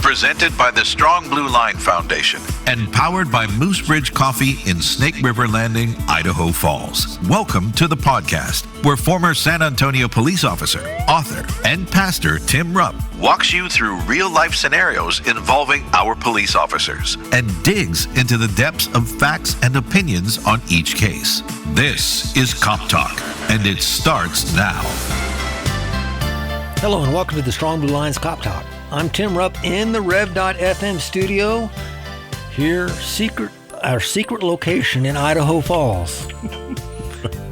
presented by the Strong Blue Line Foundation and powered by Moose Ridge Coffee in Snake River Landing, Idaho Falls. Welcome to the podcast, where former San Antonio police officer, author, and pastor Tim Rupp walks you through real-life scenarios involving our police officers and digs into the depths of facts and opinions on each case. This is Cop Talk, and it starts now. Hello and welcome to the Strong Blue Line's Cop Talk. I'm Tim Rupp in the Rev.FM studio. Here, our secret location in Idaho Falls.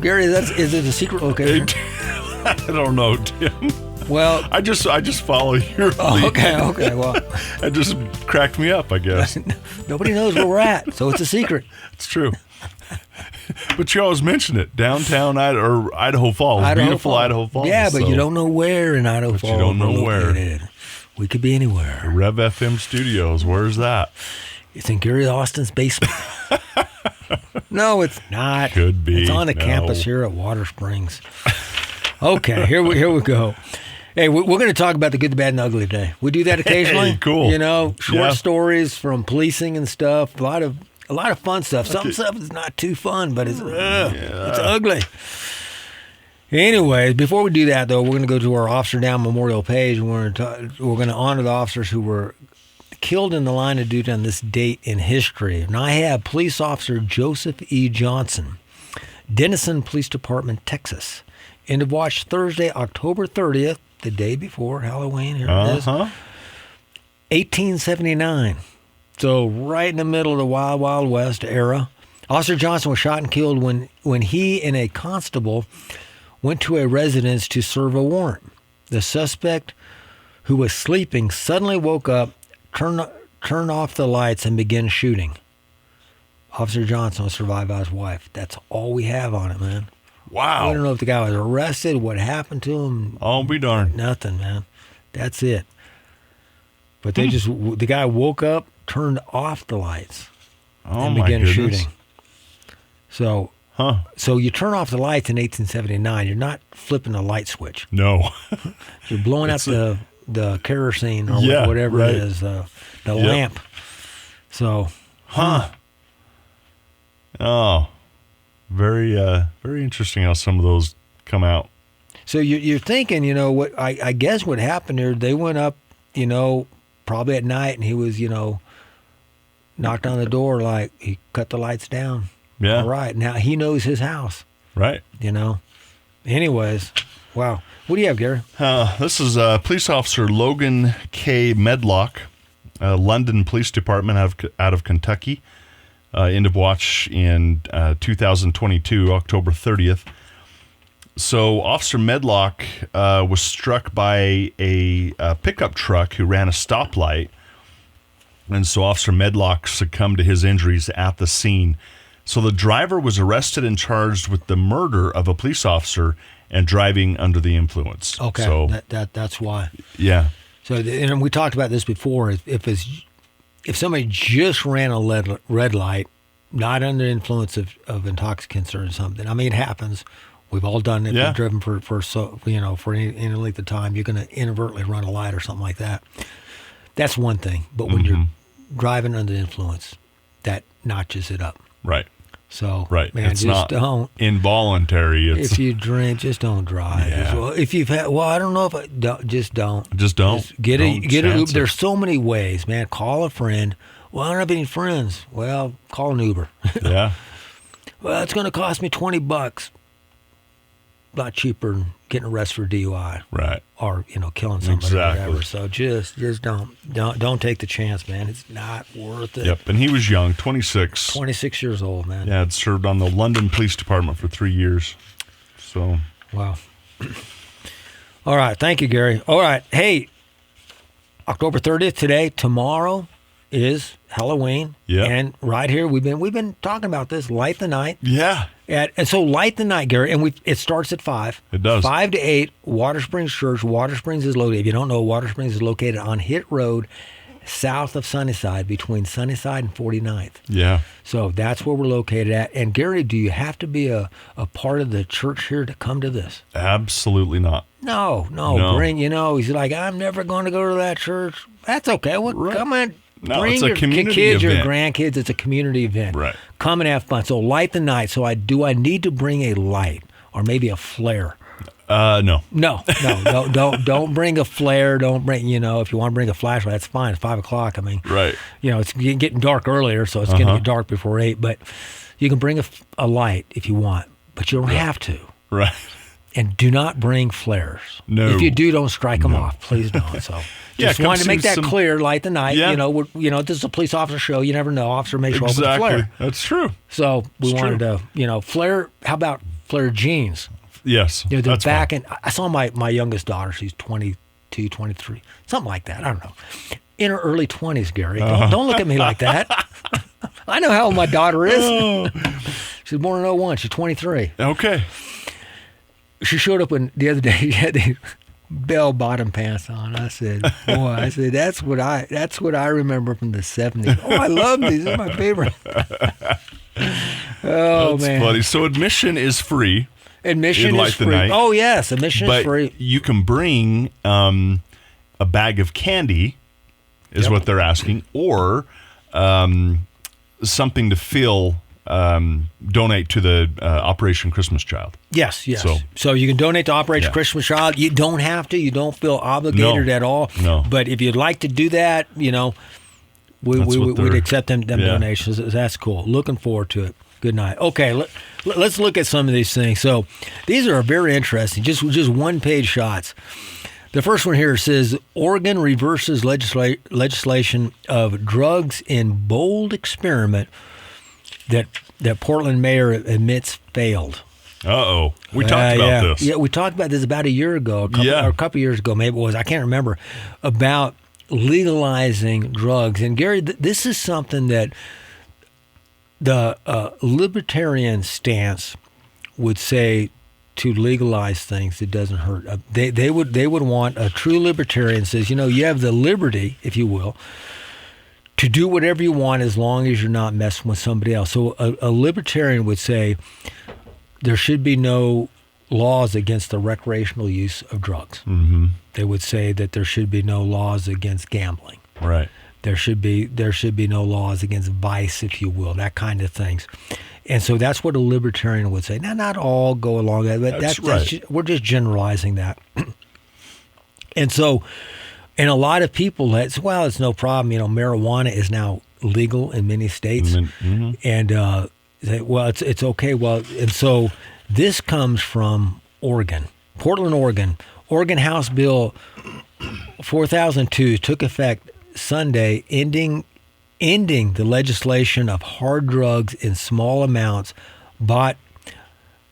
Gary, is it a secret location? I don't know, Tim. Well, I just follow your lead. Okay. Well, it just cracked me up, I guess. Nobody knows where we're at, so it's a secret. It's true. But you always mention it, downtown Idaho Falls, beautiful Idaho Falls. Yeah, but you don't know where in Idaho Falls. You don't know where. We could be anywhere. The Rev FM Studios, where's that? It's in Gary Austin's basement. No, it's not. Could be. It's on the campus here at Water Springs. Okay, here we go. Hey, we're going to talk about the good, the bad, and the ugly today. We do that occasionally. Hey, cool. You know, short stories from policing and stuff. A lot of fun stuff. Some stuff is not too fun, but it's ugly. Anyways, before we do that, though, we're going to go to our Officer Down Memorial page. And we're going to honor the officers who were killed in the line of duty on this date in history. And I have Police Officer Joseph E. Johnson, Denison Police Department, Texas. End of watch Thursday, October 30th, the day before Halloween. Here it is. 1879. So right in the middle of the Wild Wild West era. Officer Johnson was shot and killed when he and a constable went to a residence to serve a warrant. The suspect, who was sleeping, suddenly woke up, turned off the lights, and began shooting. Officer Johnson was survived by his wife. That's all we have on it, man. Wow. I don't know if the guy was arrested, what happened to him. I'll be darned. Nothing, man. That's it. But the guy woke up, turned off the lights, and began shooting. So you turn off the lights in 1879. You're not flipping a light switch. No. You're blowing out the kerosene or whatever it is, the lamp. So. Oh, very interesting how some of those come out. So you're thinking, what I guess what happened there, they went up, probably at night, and he was, knocked on the door, like he cut the lights down. Yeah. All right. Now he knows his house. Right. Anyways, wow. What do you have, Gary? This is Police Officer Logan K. Medlock, London Police Department out of Kentucky. End of watch in 2022, October 30th. So Officer Medlock was struck by a pickup truck who ran a stoplight. And so Officer Medlock succumbed to his injuries at the scene. So the driver was arrested and charged with the murder of a police officer and driving under the influence. Okay, so that's why. Yeah. So, and we talked about this before. If somebody just ran a red light, not under the influence of intoxicants or something. I mean, it happens. We've all done it. Yeah. We've driven for any length of time. You're going to inadvertently run a light or something like that. That's one thing. But when you're driving under the influence, that notches it up. Right. So, right. Man, it's just not don't. Involuntary. If you drink, just don't drive. Yeah. Well, if you've had, I don't know if just don't. Just don't. Just get an Uber. There's so many ways, man. Call a friend. Well, I don't have any friends. Well, call an Uber. Yeah. Well, it's going to cost me $20. A lot cheaper than getting arrested for DUI. Right. Or, killing somebody Exactly. or whatever. So just don't take the chance, man. It's not worth it. Yep. And he was young, 26. 26 years old, man. Yeah, had served on the London Police Department for 3 years. So. Wow. All right. Thank you, Gary. All right. Hey, October 30th today. Tomorrow is Halloween. Yeah. And right here, we've been talking about this. Light the night. Yeah. And so light the night, Gary, and it starts at 5. It does. 5 to 8, Water Springs Church. Water Springs is located. If you don't know, Water Springs is located on Hitt Road, south of Sunnyside, between Sunnyside and 49th. Yeah. So that's where we're located at. And Gary, do you have to be a part of the church here to come to this? Absolutely not. No. Bring, he's like, I'm never going to go to that church. That's okay. Well, Right. come on. No, Bring it's a your community kids, event. your grandkids. It's a community event. Right. Come and have fun. So light the night. So I need to bring a light or maybe a flare? No. No. Don't bring a flare. Don't bring, if you want to bring a flashlight, that's fine. It's 5 o'clock. I mean, Right. It's getting dark earlier, so it's going to get dark before 8. But you can bring a light if you want, but you don't have to. Right. And do not bring flares. No. If you do, don't strike them off. Please don't. So just come wanted to make see that some- clear, light the night. Yeah. This is a police officer show. You never know. Officer may show up with a Exactly. flare. That's true. So we It's wanted true. to, flare. How about flare jeans? Yes. The that's back fine. end. I saw my youngest daughter. She's 22, 23, something like that. I don't know. In her early 20s, Gary. Don't look at me like that. I know how old my daughter is. Oh. She's born in 01. She's 23. Okay. She showed up the other day. She had these bell-bottom pants on. I said, "Boy," that's what I remember from the 70s. Oh, I love these. They're my favorite. Oh, That's man. funny. So admission is free. Admission In is Light the free. Night. Oh, yes. Admission is But free. you can bring a bag of candy, is what they're asking, or something to fill, donate to the Operation Christmas Child. Yes. So- you can donate to Operation Yeah. Christmas Child. You don't have to. You don't feel obligated No. at all. No. But if you'd like to do that, That's what we'd they're- accept them Yeah. donations. That's cool. Looking forward to it. Good night. Okay, let's look at some of these things. So these are very interesting. Just one-page shots. The first one here says, Oregon reverses legislation of drugs in bold experiment that Portland mayor admits failed. Uh-oh. We talked about this. Yeah, we talked about this about a year ago, or a couple years ago, maybe it was. I can't remember, about legalizing drugs. And Gary, this is something that the libertarian stance would say to legalize things that doesn't hurt. They would want a true libertarian says, you have the liberty, if you will, to do whatever you want as long as you're not messing with somebody else. So a libertarian would say there should be no laws against the recreational use of drugs. Mm-hmm. They would say that there should be no laws against gambling. Right. There should be no laws against vice, if you will, that kind of things. And so that's what a libertarian would say. Now, not all go along that, but That's right. We're just generalizing that. And so, and a lot of people say, well, it's no problem. Marijuana is now legal in many states. Mm-hmm. And say, well, it's okay. Well, and so this comes from Oregon, Portland, Oregon. Oregon House Bill 4002 took effect Sunday, ending the legislation of hard drugs in small amounts brought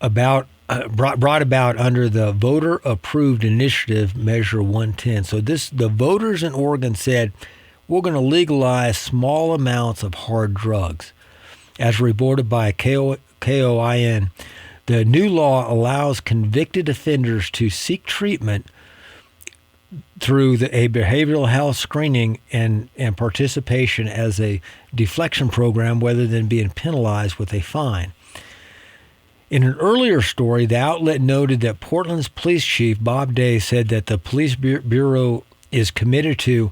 about under the voter-approved initiative Measure 110. So the voters in Oregon said, we're going to legalize small amounts of hard drugs. As reported by KOIN, the new law allows convicted offenders to seek treatment through a behavioral health screening and participation as a deflection program rather than being penalized with a fine. In an earlier story, the outlet noted that Portland's police chief, Bob Day, said that the police bureau is committed to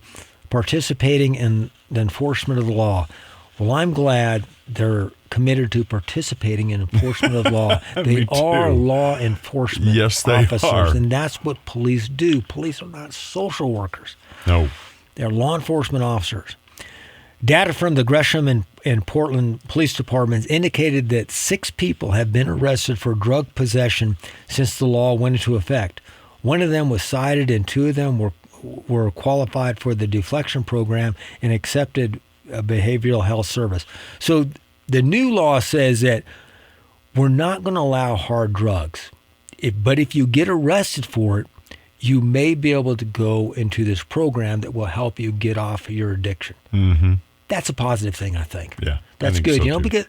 participating in the enforcement of the law. Well, I'm glad they're committed to participating in enforcement of law. They are law enforcement officers, are. and that's what police do. Police are not social workers. No. They're law enforcement officers. Data from the Gresham and Portland police departments indicated that 6 people have been arrested for drug possession since the law went into effect. One of them was cited, and 2 of them were qualified for the deflection program and accepted a behavioral health service. So the new law says that we're not going to allow hard drugs. But if you get arrested for it, you may be able to go into this program that will help you get off of your addiction. Mm-hmm. That's a positive thing, I think. Yeah. That's good, so too. because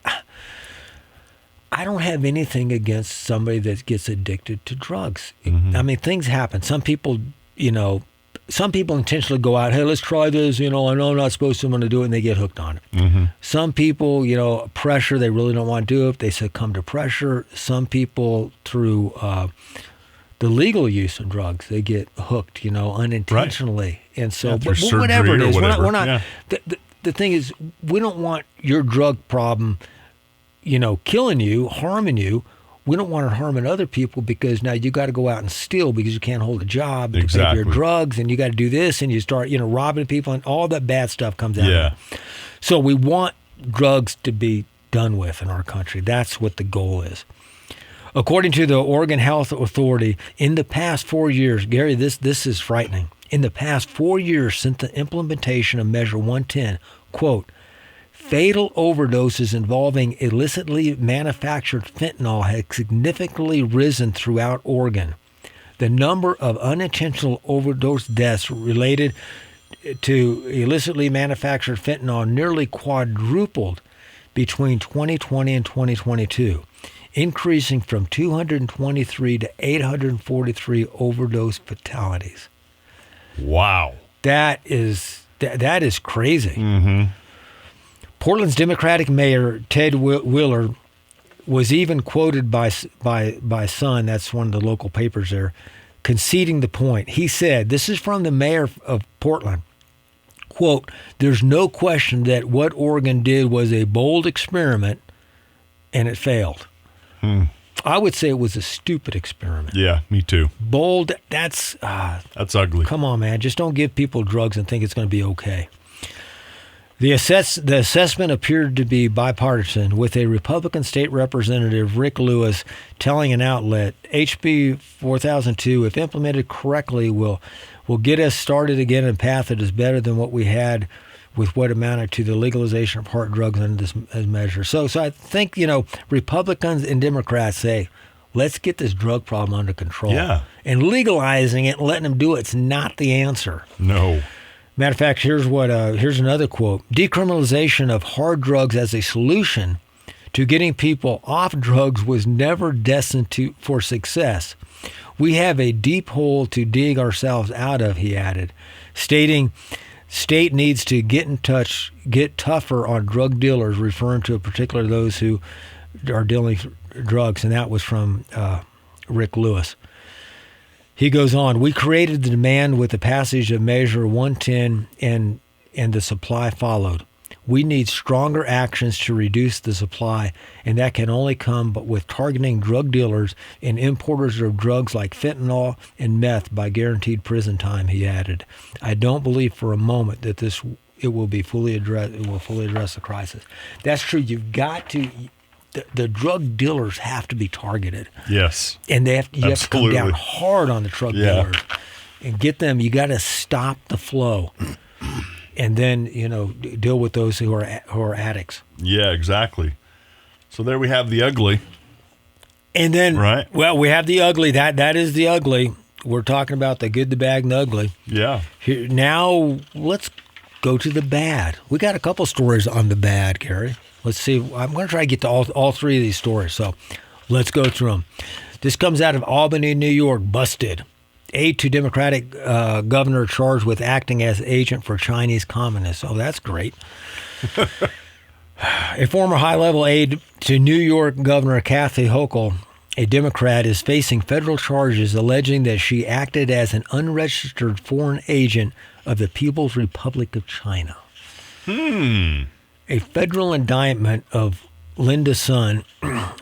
I don't have anything against somebody that gets addicted to drugs. Mm-hmm. I mean, things happen. Some people, some people intentionally go out, hey, let's try this. I know I'm not supposed to, I'm going to do it, and they get hooked on it. Mm-hmm. Some people, pressure, they really don't want to do it. They succumb to pressure. Some people, through the legal use of drugs, they get hooked, unintentionally. Right. And so, but whatever it is, we're not. Yeah. The thing is, we don't want your drug problem, killing you, harming you. We don't want it harming other people, because now you got to go out and steal because you can't hold a job to pay for your drugs, and you got to do this, and you start, robbing people, and all that bad stuff comes out of it. So we want drugs to be done with in our country. That's what the goal is. According to the Oregon Health Authority, in the past 4 years, Gary, this is frightening. In the past 4 years since the implementation of Measure 110, quote, fatal overdoses involving illicitly manufactured fentanyl has significantly risen throughout Oregon. The number of unintentional overdose deaths related to illicitly manufactured fentanyl nearly quadrupled between 2020 and 2022, increasing from 223 to 843 overdose fatalities. Wow. That is crazy. Mm-hmm. Portland's Democratic Mayor Ted Wheeler was even quoted by Sun, that's one of the local papers there, conceding the point. He said, this is from the mayor of Portland, quote, there's no question that what Oregon did was a bold experiment and it failed. I would say it was a stupid experiment. Yeah, me too. Bold, that's ugly. Come on, man. Just don't give people drugs and think it's going to be okay. The assessment appeared to be bipartisan, with a Republican state representative, Rick Lewis, telling an outlet, HB 4002, if implemented correctly, will get us started again in a path that is better than what we had with what amounted to the legalization of hard drugs under this measure. So I think, Republicans and Democrats say, let's get this drug problem under control. Yeah. And legalizing it and letting them do it's not the answer. No. Matter of fact, here's another quote. Decriminalization of hard drugs as a solution to getting people off drugs was never destined for success. We have a deep hole to dig ourselves out of, he added, stating state needs to get tougher on drug dealers, referring to particularly those who are dealing drugs, and that was from Rick Lewis. He goes on, we created the demand with the passage of Measure 110 and the supply followed. We need stronger actions to reduce the supply, and that can only come but with targeting drug dealers and importers of drugs like fentanyl and meth by guaranteed prison time, he added. I don't believe for a moment that it will fully address the crisis. That's true. You've got to... The drug dealers have to be targeted. Yes. And you have to come down hard on the drug dealers and get them. You got to stop the flow, and then deal with those who are addicts. Yeah, exactly. So there we have the ugly. And then, right? Well, we have the ugly. That is the ugly. We're talking about the good, the bad, and the ugly. Yeah. Now let's go to the bad. We got a couple stories on the bad, Gary. Let's see. I'm going to try to get to all three of these stories, so let's go through them. This comes out of Albany, New York. Busted. Aide to Democratic governor charged with acting as agent for Chinese communists. Oh, that's great. A former high-level aide to New York Governor Kathy Hochul, a Democrat, is facing federal charges alleging that she acted as an unregistered foreign agent of the People's Republic of China. A federal indictment of Linda Sun,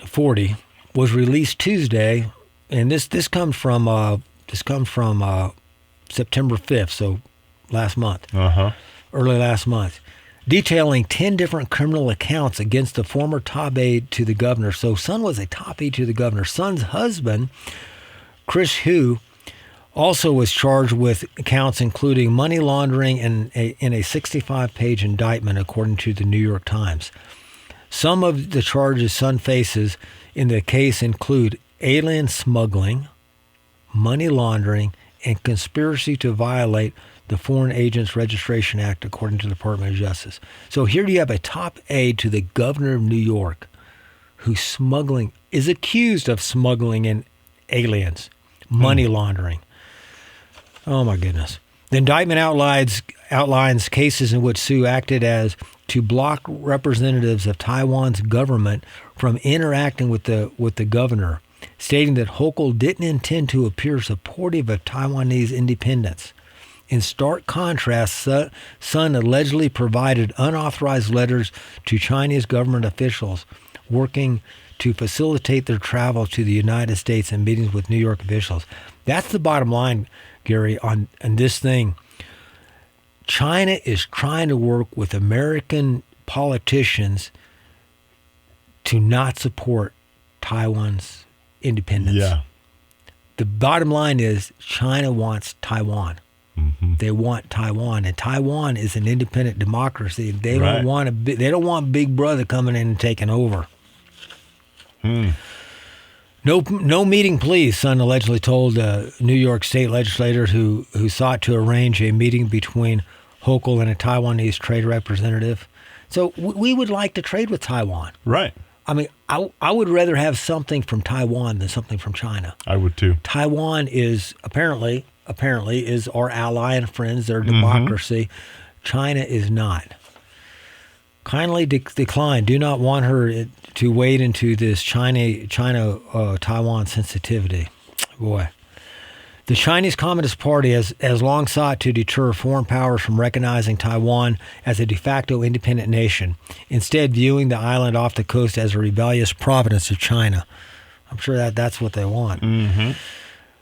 40, was released Tuesday, and this comes from September 5th, so last month, early last month, detailing 10 different criminal accounts against the former top aide to the governor. So Sun was a top aide to the governor. Sun's husband, Chris Hu, also was charged with counts including money laundering in a 65-page indictment, according to the New York Times. Some of the charges Sun faces in the case include alien smuggling, money laundering, and conspiracy to violate the Foreign Agents Registration Act, according to the Department of Justice. So here you have a top aide to the governor of New York who is accused of smuggling in aliens, money laundering. Oh, my goodness. The indictment outlines cases in which Sue acted as to block representatives of Taiwan's government from interacting with the governor, stating that Hochul didn't intend to appear supportive of Taiwanese independence. In stark contrast, Sun allegedly provided unauthorized letters to Chinese government officials working to facilitate their travel to the United States and meetings with New York officials. That's the bottom line, Gary, on this thing. China is trying to work with American politicians to not support Taiwan's independence. Yeah. The bottom line is China wants Taiwan. Mm-hmm. They want Taiwan, and Taiwan is an independent democracy. They Right. they don't want Big Brother coming in and taking over. No meeting, please, Sun allegedly told New York state legislators who sought to arrange a meeting between Hochul and a Taiwanese trade representative. So we would like to trade with Taiwan. Right. I mean, I would rather have something from Taiwan than something from China. I would too. Taiwan is apparently is our ally and friends. They're a democracy. China is not. Kindly decline. Do not want her to wade into this China-Taiwan sensitivity. Boy. The Chinese Communist Party has long sought to deter foreign powers from recognizing Taiwan as a de facto independent nation, instead viewing the island off the coast as a rebellious province of China. I'm sure that's what they want. Mm-hmm.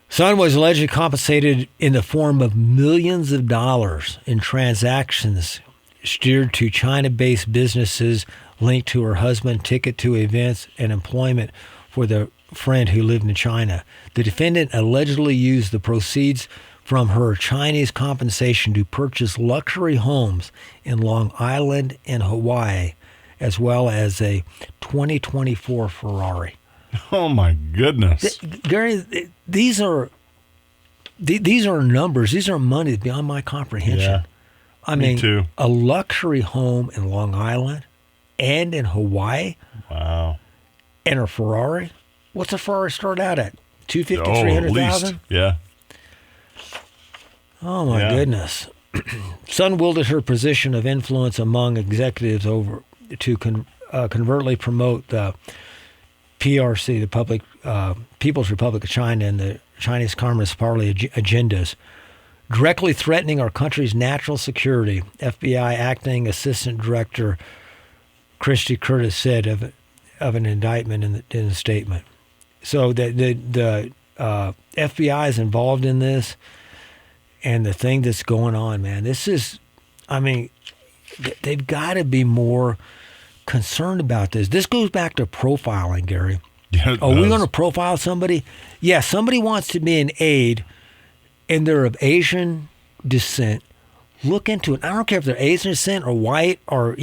Sun was allegedly compensated in the form of millions of dollars in transactions steered to China-based businesses linked to her husband, ticket to events, and employment for the friend who lived in China. The defendant allegedly used the proceeds from her Chinese compensation to purchase luxury homes in Long Island and Hawaii, as well as a 2024 Ferrari. Oh my goodness. Gary, these are numbers. These are money beyond my comprehension. Yeah. I Me mean, too. a luxury home in Long Island and in Hawaii Wow. and a Ferrari. What's a Ferrari start out at? 250, Oh, at 300,000? least. Yeah. Oh my Yeah. goodness. Sun wielded her position of influence among executives over to covertly promote the PRC, the People's Republic of China, and the Chinese Communist Party agendas, directly threatening our country's national security. FBI Acting Assistant Director Christy Curtis said of an indictment in the statement. So the FBI is involved in this, and the thing that's going on, man, this is, I mean, they've got to be more concerned about this. This goes back to profiling, Gary. Yeah, Are we going to profile somebody? Yeah, somebody wants to be an aide, and they're of Asian descent. Look into it. I don't care if they're Asian descent or white or,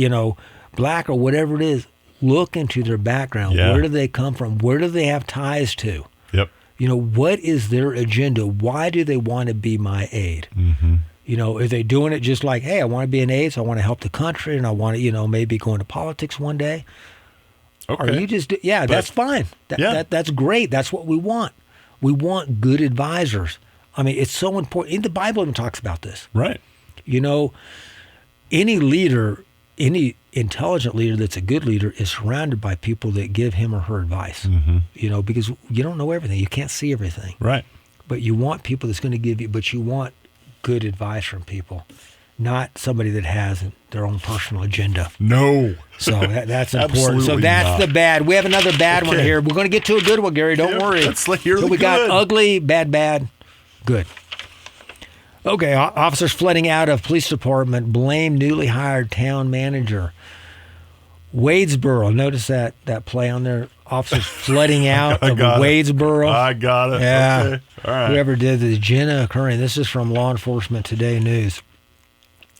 black or whatever it is. Look into their background. Yeah. Where do they come from? Where do they have ties to? Yep. What is their agenda? Why do they want to be my aide? Mm-hmm. Are they doing it just like, hey, I want to be an aide, so I want to help the country, and I want to, maybe go into politics one day? Okay. Or you just, that's fine. That's great. That's what we want. We want good advisors. I mean, it's so important. The Bible even talks about this. Right. Any leader, any intelligent leader that's a good leader is surrounded by people that give him or her advice. Mm-hmm. Because you don't know everything. You can't see everything. Right. But you want people that's going to give you, but you want good advice from people, not somebody that has their own personal agenda. No. So that's important. Absolutely So that's not. the bad. We have another bad one Okay. here. We're going to get to a good one, Gary. Don't worry. Let's hear So the we got good. ugly, bad, good. Okay, officers flooding out of police department blame newly hired town manager. Wadesboro. Notice that play on there. Officers flooding out I of got it. Wadesboro. I got it. Yeah. Okay. All right. Whoever did this, Jenna occurring. This is from Law Enforcement Today News.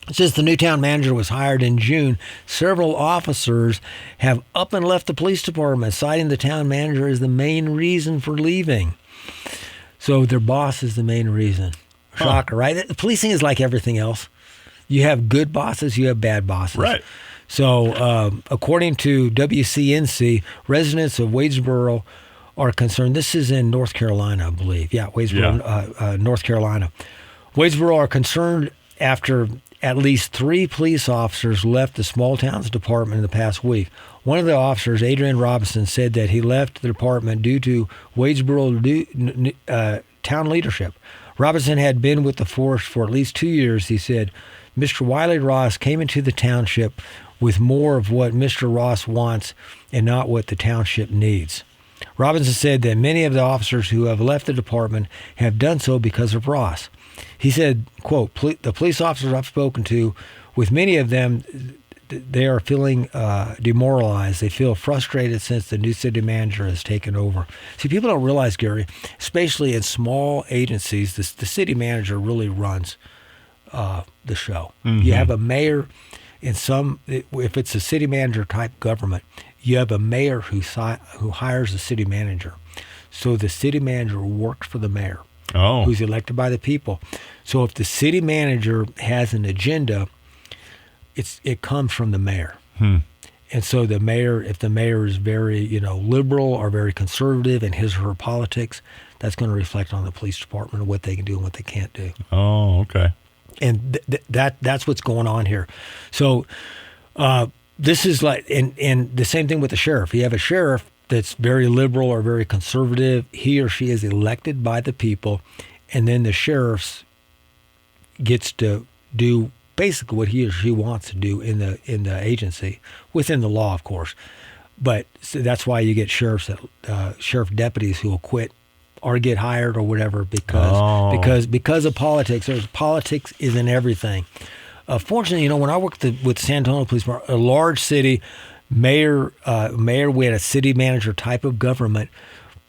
It says the new town manager was hired in June. Several officers have up and left the police department, citing the town manager as the main reason for leaving. So their boss is the main reason. Shocker, right? Policing is like everything else. You have good bosses, you have bad bosses. Right. So according to WCNC, residents of Wadesboro are concerned. This is in North Carolina, I believe. Yeah, Wadesboro, North Carolina. Wadesboro are concerned after at least 3 police officers left the small towns department in the past week. One of the officers, Adrian Robinson, said that he left the department due to Wadesboro town leadership. Robinson had been with the force for at least 2 years. He said, Mr. Wiley Ross came into the township with more of what Mr. Ross wants and not what the township needs. Robinson said that many of the officers who have left the department have done so because of Ross. He said, quote, the police officers I've spoken to, with many of them, they are feeling demoralized. They feel frustrated since the new city manager has taken over. See, people don't realize, Gary, especially in small agencies, the city manager really runs the show. Mm-hmm. You have a mayor in if it's a city manager type government, you have a mayor who hires the city manager. So the city manager works for the mayor, who's elected by the people. So if the city manager has an agenda, it comes from the mayor. And so the mayor, if the mayor is very, liberal or very conservative in his or her politics, that's going to reflect on the police department and what they can do and what they can't do. Oh, okay. And that's what's going on here. So this is like, and the same thing with the sheriff. You have a sheriff that's very liberal or very conservative. He or she is elected by the people, and then the sheriff gets to do basically what he or she wants to do in the agency, within the law, of course. But so that's why you get sheriff deputies who will quit or get hired or whatever because of politics. Politics is in everything. Fortunately, when I worked with San Antonio Police Department, a large city, mayor, we had a city manager type of government.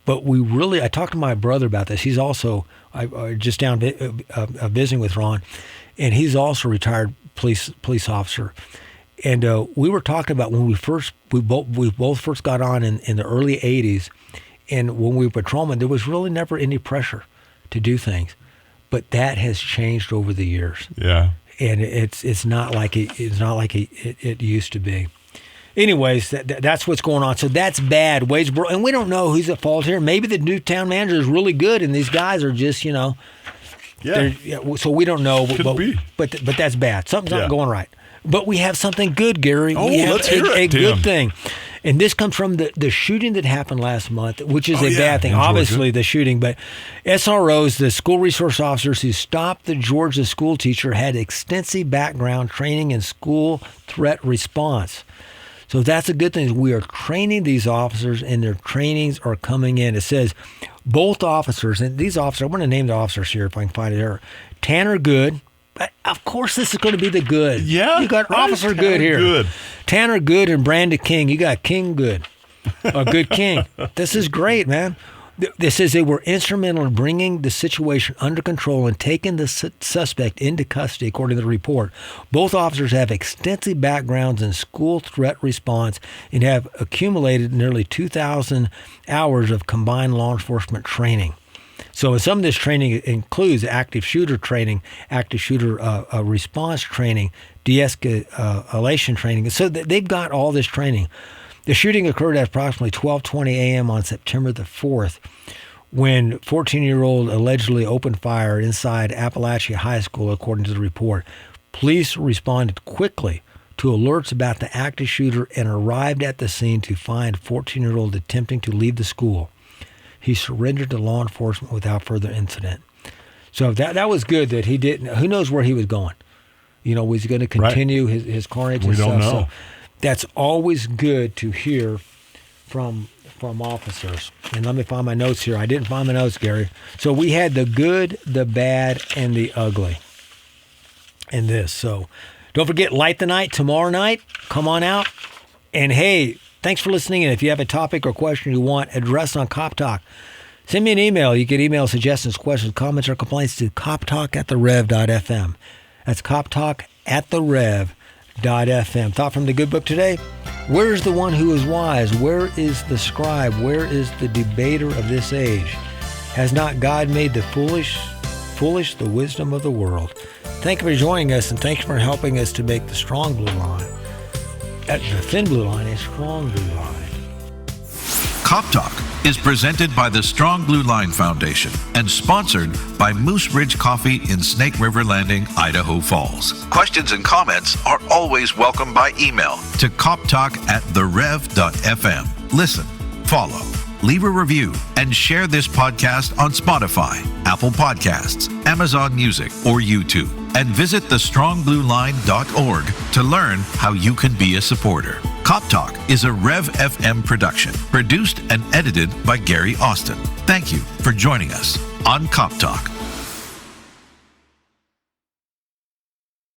But I talked to my brother about this. He's also just down visiting with Ron, and he's also a retired police officer. And we were talking about when we both first got on in the early 80s, and when we were patrolmen, there was really never any pressure to do things. But that has changed over the years. Yeah. And it's not like it used to be. Anyways, that's what's going on. So that's bad, Wadesboro, and we don't know who's at fault here. Maybe the new town manager is really good, and these guys are just, Yeah. So we don't know. Could be. But that's bad. Something's not going right. But we have something good, Gary. We have let's hear it, a Tim. good thing. And this comes from the shooting that happened last month, which is a bad thing. Obviously, the shooting, but SROs, the school resource officers who stopped the Georgia school teacher, had extensive background training in school threat response. So that's a good thing. We are training these officers, and their trainings are coming in. It says both officers, and these officers, I want to name the officers here if I can find it here. Tanner Good. Of course, this is going to be the good. Yeah. You got Officer Tanner Good here. Good. Tanner Good and Brandon King. You got King Good. A good King. This is great, man. This says they were instrumental in bringing the situation under control and taking the suspect into custody, according to the report. Both officers have extensive backgrounds in school threat response and have accumulated nearly 2,000 hours of combined law enforcement training. So some of this training includes active shooter training, active shooter response training, de-escalation training. So they've got all this training. The shooting occurred at approximately 12:20 a.m. on September the 4th, when 14-year-old allegedly opened fire inside Appalachia High School, according to the report. Police responded quickly to alerts about the active shooter and arrived at the scene to find 14-year-old attempting to leave the school. He surrendered to law enforcement without further incident. So that was good that he didn't. Who knows where he was going? Was he going to continue his carnage and stuff? We don't know. So that's always good to hear from officers. And let me find my notes here. I didn't find my notes, Gary. So we had the good, the bad, and the ugly in this. So don't forget, Light the Night tomorrow night. Come on out. And hey, thanks for listening. And if you have a topic or question you want addressed on Cop Talk, send me an email. You can email suggestions, questions, comments, or complaints to coptalk@therev.fm. That's coptalk@therev.fm. Thought from the good book today: where is the one who is wise? Where is the scribe? Where is the debater of this age? Has not God made the foolish the wisdom of the world? Thank you for joining us, and thank you for helping us to make the strong blue line, the thin blue line, a strong blue line. Cop Talk is presented by the Strong Blue Line Foundation and sponsored by Moose Ridge Coffee in Snake River Landing, Idaho Falls. Questions and comments are always welcome by email to coptalk@therev.fm. Listen, follow, leave a review, and share this podcast on Spotify, Apple Podcasts, Amazon Music, or YouTube. And visit thestrongblueline.org to learn how you can be a supporter. Cop Talk is a Rev FM production, produced and edited by Gary Austin. Thank you for joining us on Cop Talk.